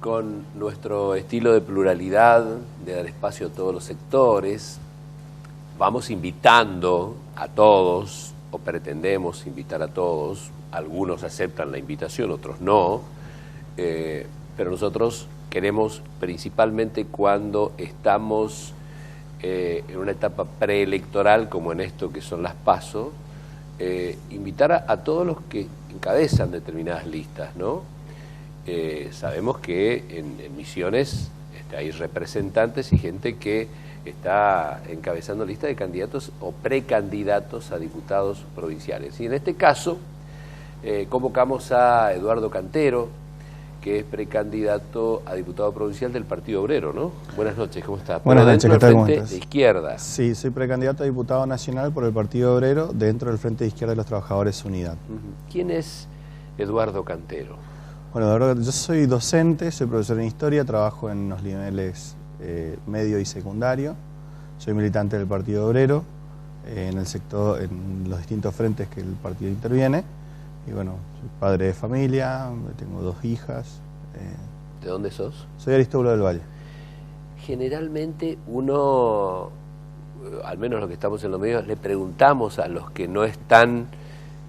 con nuestro estilo de pluralidad, de dar espacio a todos los sectores, vamos invitando a todos, o pretendemos invitar a todos, algunos aceptan la invitación, otros no, pero nosotros queremos principalmente cuando estamos en una etapa preelectoral, como en esto que son las PASO, invitar a todos los que encabezan determinadas listas, ¿no? Sabemos que en Misiones hay representantes y gente que está encabezando listas de candidatos o precandidatos a diputados provinciales. Y en este caso convocamos a Eduardo Cantero, que es precandidato a diputado provincial del Partido Obrero, ¿no? Buenas noches, ¿cómo está? Buenas noches, ¿qué tal? ¿Cómo estás? De Izquierda. Sí, soy precandidato a diputado nacional por el Partido Obrero dentro del Frente de Izquierda de los Trabajadores Unidad. ¿Quién es Eduardo Cantero? Bueno, yo soy docente, soy profesor en Historia, trabajo en los niveles medio y secundario, soy militante del Partido Obrero, en el sector, en los distintos frentes que el partido interviene, y bueno, soy padre de familia, tengo 2 hijas. ¿De dónde sos? Soy Aristóbulo del Valle. Generalmente uno, al menos los que estamos en los medios, le preguntamos a los que no están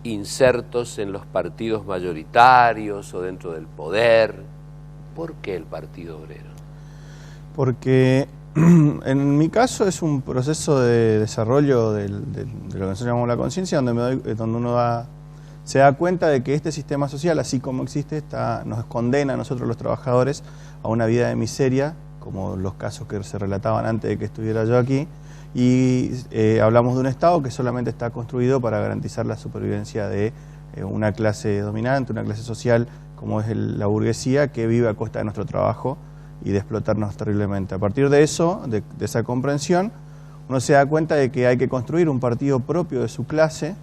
insertos en los partidos mayoritarios o dentro del poder, ¿por qué el Partido Obrero? Porque en mi caso es un proceso de desarrollo de lo que nosotros llamamos la conciencia, donde uno se da cuenta de que este sistema social, así como existe, nos condena a nosotros los trabajadores a una vida de miseria, como los casos que se relataban antes de que estuviera yo aquí, y hablamos de un Estado que solamente está construido para garantizar la supervivencia de una clase dominante, una clase social como es la burguesía, que vive a costa de nuestro trabajo y de explotarnos terriblemente. A partir de eso, de esa comprensión, uno se da cuenta de que hay que construir un partido propio de su clase,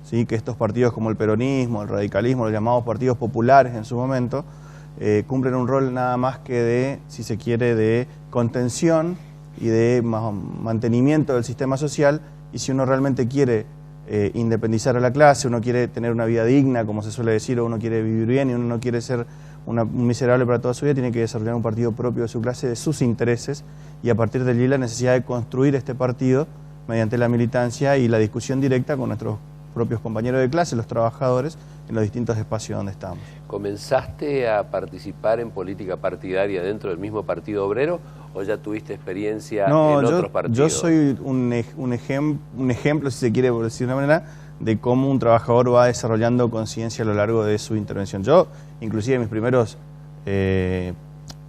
¿sí? Que estos partidos como el peronismo, el radicalismo, los llamados partidos populares en su momento, cumplen un rol nada más que de, si se quiere, de contención y de mantenimiento del sistema social, y si uno realmente quiere independizar a la clase, uno quiere tener una vida digna, como se suele decir, o uno quiere vivir bien y uno no quiere ser un miserable para toda su vida, tiene que desarrollar un partido propio de su clase, de sus intereses, y a partir de allí la necesidad de construir este partido mediante la militancia y la discusión directa con nuestros propios compañeros de clase, los trabajadores, en los distintos espacios donde estamos. ¿Comenzaste a participar en política partidaria dentro del mismo Partido Obrero o ya tuviste experiencia en otros partidos? Yo soy un ejemplo, si se quiere decir de una manera, de cómo un trabajador va desarrollando conciencia a lo largo de su intervención. Yo, inclusive mis primeros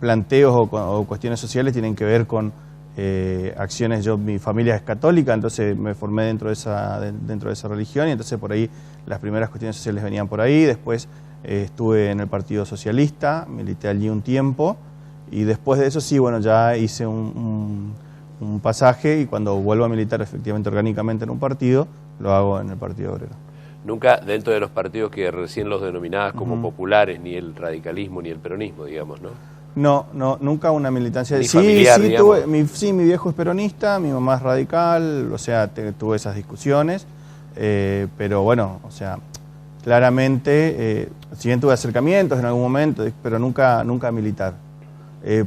planteos o cuestiones sociales tienen que ver con acciones. Mi familia es católica, entonces me formé dentro de esa religión, y entonces por ahí las primeras cuestiones sociales venían por ahí. Después estuve en el Partido Socialista, milité allí un tiempo, y después de eso sí, bueno, ya hice un pasaje, y cuando vuelvo a militar efectivamente orgánicamente en un partido, lo hago en el Partido Obrero. Nunca dentro de los partidos que recién los denominabas como populares, ni el radicalismo ni el peronismo, digamos, ¿no? No, nunca una militancia. Familiar, mi viejo es peronista, mi mamá es radical, o sea, tuve esas discusiones, pero bueno, o sea, claramente, si bien tuve acercamientos en algún momento, pero nunca militar.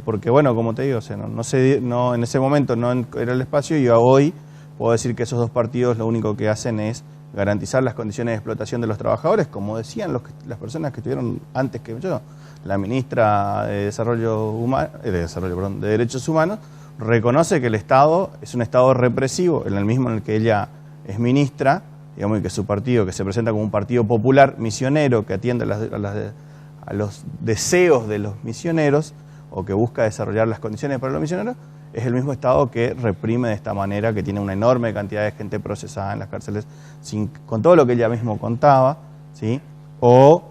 Porque bueno, como te digo, o sea, en ese momento no era el espacio, y hoy puedo decir que esos 2 partidos lo único que hacen es garantizar las condiciones de explotación de los trabajadores, como decían las personas que estuvieron antes que yo. La ministra de de Derechos Humanos reconoce que el Estado es un Estado represivo, en el mismo en el que ella es ministra, digamos, y que su partido, que se presenta como un partido popular misionero, que atiende a los deseos de los misioneros, o que busca desarrollar las condiciones para los misioneros, es el mismo Estado que reprime de esta manera, que tiene una enorme cantidad de gente procesada en las cárceles, con todo lo que ella misma contaba, ¿sí? O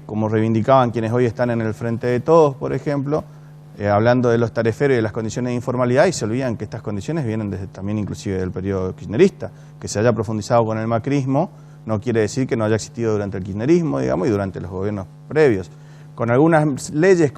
como reivindicaban quienes hoy están en el Frente de Todos, por ejemplo, hablando de los tareferos y de las condiciones de informalidad, y se olvidan que estas condiciones vienen desde también inclusive del periodo kirchnerista. Que se haya profundizado con el macrismo no quiere decir que no haya existido durante el kirchnerismo, digamos, y durante los gobiernos previos, con algunas leyes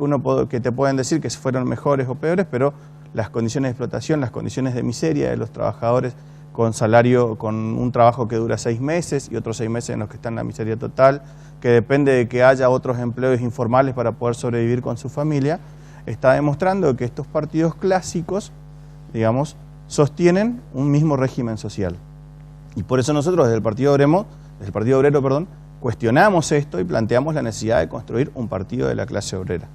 que te pueden decir que fueron mejores o peores, pero las condiciones de explotación, las condiciones de miseria de los trabajadores con salario, con un trabajo que dura 6 meses y otros 6 meses en los que está en la miseria total, que depende de que haya otros empleos informales para poder sobrevivir con su familia, está demostrando que estos partidos clásicos, digamos, sostienen un mismo régimen social. Y por eso nosotros desde el Partido Obrero, cuestionamos esto y planteamos la necesidad de construir un partido de la clase obrera.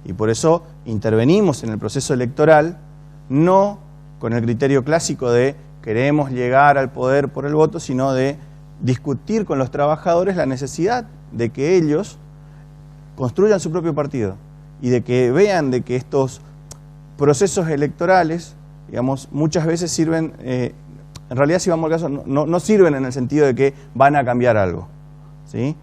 Y por eso intervenimos en el proceso electoral, no con el criterio clásico de queremos llegar al poder por el voto, sino de discutir con los trabajadores la necesidad de que ellos construyan su propio partido y de que vean de que estos procesos electorales, digamos, muchas veces sirven, en realidad si vamos al caso, no sirven en el sentido de que van a cambiar algo, ¿sí?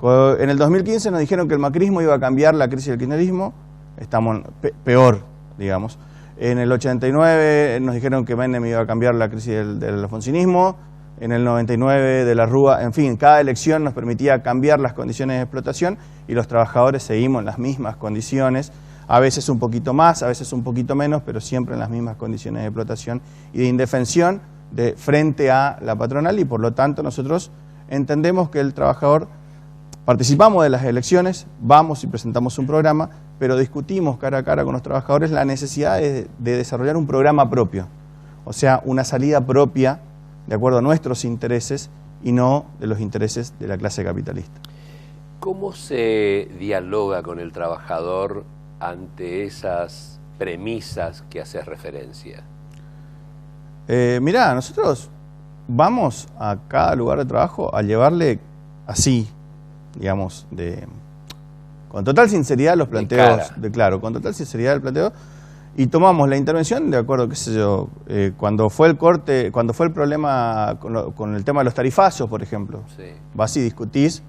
En el 2015 nos dijeron que el macrismo iba a cambiar la crisis del kirchnerismo, estamos peor, digamos. En el 89 nos dijeron que Menem iba a cambiar la crisis del alfonsinismo, en el 99 de la Rúa, en fin, cada elección nos permitía cambiar las condiciones de explotación y los trabajadores seguimos en las mismas condiciones, a veces un poquito más, a veces un poquito menos, pero siempre en las mismas condiciones de explotación y de indefensión frente a la patronal, y por lo tanto nosotros entendemos que el trabajador, participamos de las elecciones, vamos y presentamos un programa, pero discutimos cara a cara con los trabajadores la necesidad de desarrollar un programa propio, o sea, una salida propia de acuerdo a nuestros intereses y no de los intereses de la clase capitalista. ¿Cómo se dialoga con el trabajador ante esas premisas que haces referencia? Mirá, nosotros vamos a cada lugar de trabajo a llevarle así, digamos, con total sinceridad los planteos, claro, con total sinceridad el planteo, y tomamos la intervención de acuerdo, qué sé yo, cuando fue el problema con el tema de los tarifazos, por ejemplo, sí. Vas y discutís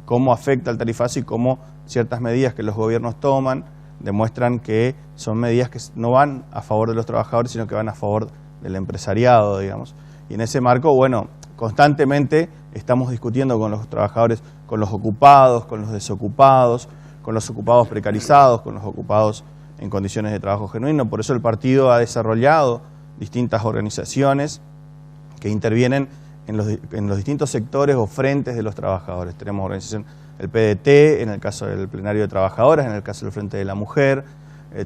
cómo afecta el tarifazo y cómo ciertas medidas que los gobiernos toman demuestran que son medidas que no van a favor de los trabajadores, sino que van a favor del empresariado, digamos. Y en ese marco, bueno, constantemente estamos discutiendo con los trabajadores, con los ocupados, con los desocupados, con los ocupados precarizados, con los ocupados en condiciones de trabajo genuino. Por eso el partido ha desarrollado distintas organizaciones que intervienen en los distintos sectores o frentes de los trabajadores. Tenemos organización, el PDT, en el caso del plenario de trabajadoras, en el caso del Frente de la Mujer,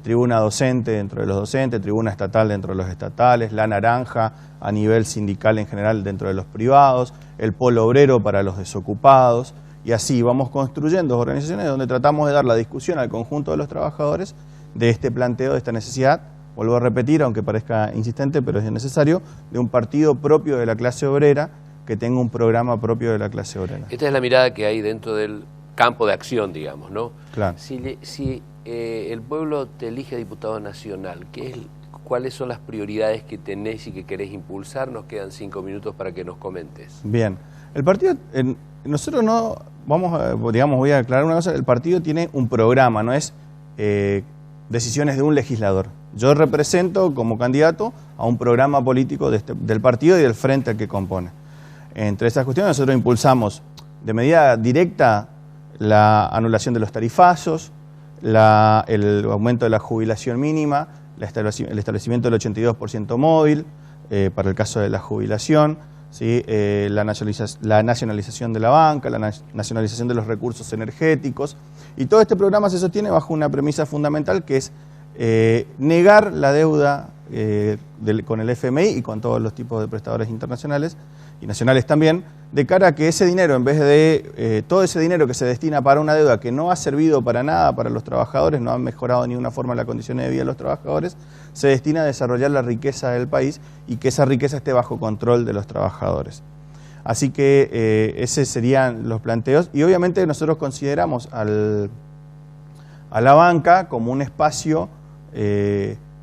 tribuna docente dentro de los docentes, tribuna estatal dentro de los estatales, la naranja a nivel sindical en general dentro de los privados, el polo obrero para los desocupados, y así vamos construyendo organizaciones donde tratamos de dar la discusión al conjunto de los trabajadores de este planteo, de esta necesidad, vuelvo a repetir, aunque parezca insistente, pero es necesario, de un partido propio de la clase obrera que tenga un programa propio de la clase obrera. Esta es la mirada que hay dentro del campo de acción, digamos, ¿no? Claro. Si el pueblo te elige diputado nacional, ¿cuáles son las prioridades que tenés y que querés impulsar? Nos quedan 5 minutos para que nos comentes. Bien. El partido, nosotros no, voy a aclarar una cosa, el partido tiene un programa, no es decisiones de un legislador. Yo represento como candidato a un programa político del partido y del frente al que compone. Entre esas cuestiones nosotros impulsamos de medida directa la anulación de los tarifazos, el aumento de la jubilación mínima, el establecimiento del 82% móvil para el caso de la jubilación, ¿sí? La nacionalización de la banca, la nacionalización de los recursos energéticos, y todo este programa se sostiene bajo una premisa fundamental que es negar la deuda con el FMI y con todos los tipos de prestadores internacionales y nacionales también, de cara a que ese dinero, en vez de todo ese dinero que se destina para una deuda que no ha servido para nada para los trabajadores, no ha mejorado de ninguna forma las condiciones de vida de los trabajadores, se destina a desarrollar la riqueza del país y que esa riqueza esté bajo control de los trabajadores. Así que esos serían los planteos, y obviamente nosotros consideramos a la banca como un espacio,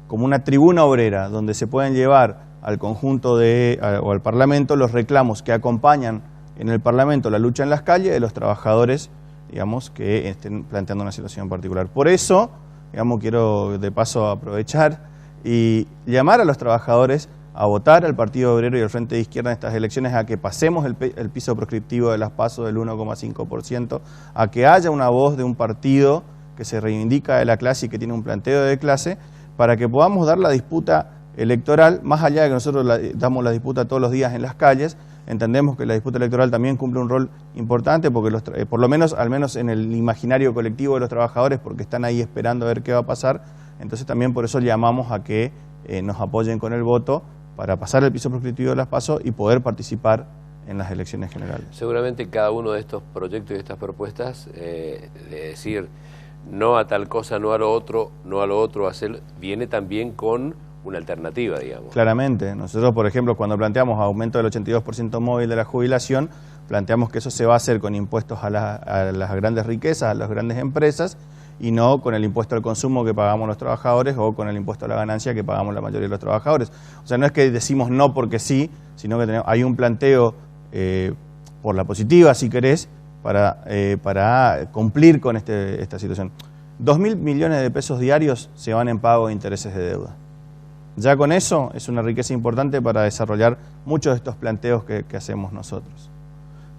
como una tribuna obrera, donde se pueden llevar al conjunto o al Parlamento los reclamos que acompañan en el Parlamento la lucha en las calles de los trabajadores, digamos, que estén planteando una situación particular. Por eso, digamos, quiero de paso aprovechar y llamar a los trabajadores a votar al Partido Obrero y al Frente de Izquierda en estas elecciones, a que pasemos el piso proscriptivo de las PASO del 1,5%, a que haya una voz de un partido que se reivindica de la clase y que tiene un planteo de clase, para que podamos dar la disputa electoral, más allá de que nosotros damos la disputa todos los días en las calles, entendemos que la disputa electoral también cumple un rol importante porque por lo menos, al menos en el imaginario colectivo de los trabajadores, porque están ahí esperando a ver qué va a pasar, entonces también por eso llamamos a que nos apoyen con el voto para pasar el piso prescriptivo de las PASO y poder participar en las elecciones generales. Seguramente cada uno de estos proyectos y estas propuestas, de decir no a tal cosa, no a lo otro, hacer, viene también con una alternativa, digamos. Claramente. Nosotros, por ejemplo, cuando planteamos aumento del 82% móvil de la jubilación, planteamos que eso se va a hacer con impuestos a las grandes riquezas, a las grandes empresas, y no con el impuesto al consumo que pagamos los trabajadores o con el impuesto a la ganancia que pagamos la mayoría de los trabajadores. O sea, no es que decimos no porque sí, sino que hay un planteo por la positiva, si querés, para cumplir con esta situación. 2.000 millones de pesos diarios se van en pago de intereses de deuda. Ya con eso es una riqueza importante para desarrollar muchos de estos planteos que hacemos nosotros.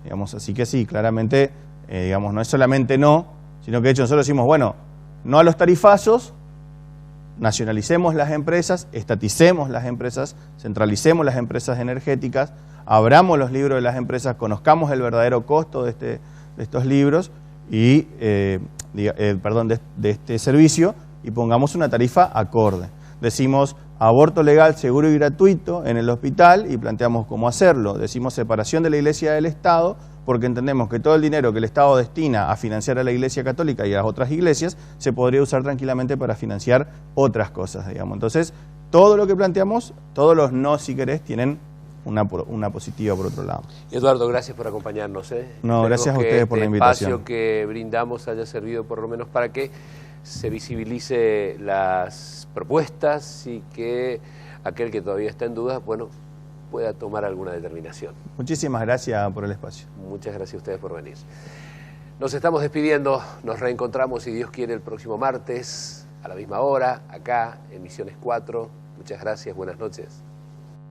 Digamos, así que sí, claramente, digamos, no es solamente no, sino que de hecho nosotros decimos, bueno, no a los tarifazos, nacionalicemos las empresas, estaticemos las empresas, centralicemos las empresas energéticas, abramos los libros de las empresas, conozcamos el verdadero costo de estos libros y, de este servicio y pongamos una tarifa acorde. Decimos aborto legal, seguro y gratuito en el hospital y planteamos cómo hacerlo. Decimos separación de la Iglesia del Estado porque entendemos que todo el dinero que el Estado destina a financiar a la Iglesia Católica y a las otras iglesias se podría usar tranquilamente para financiar otras cosas, digamos. Entonces, todo lo que planteamos, todos los no, si querés, tienen una positiva por otro lado. Eduardo, gracias por acompañarnos. No, gracias a ustedes por la invitación. El espacio que brindamos haya servido por lo menos para que se visibilice las propuestas y que aquel que todavía está en duda, bueno, pueda tomar alguna determinación. Muchísimas gracias por el espacio. Muchas gracias a ustedes por venir. Nos estamos despidiendo, nos reencontramos si Dios quiere el próximo martes a la misma hora, acá en Misiones 4. Muchas gracias, buenas noches.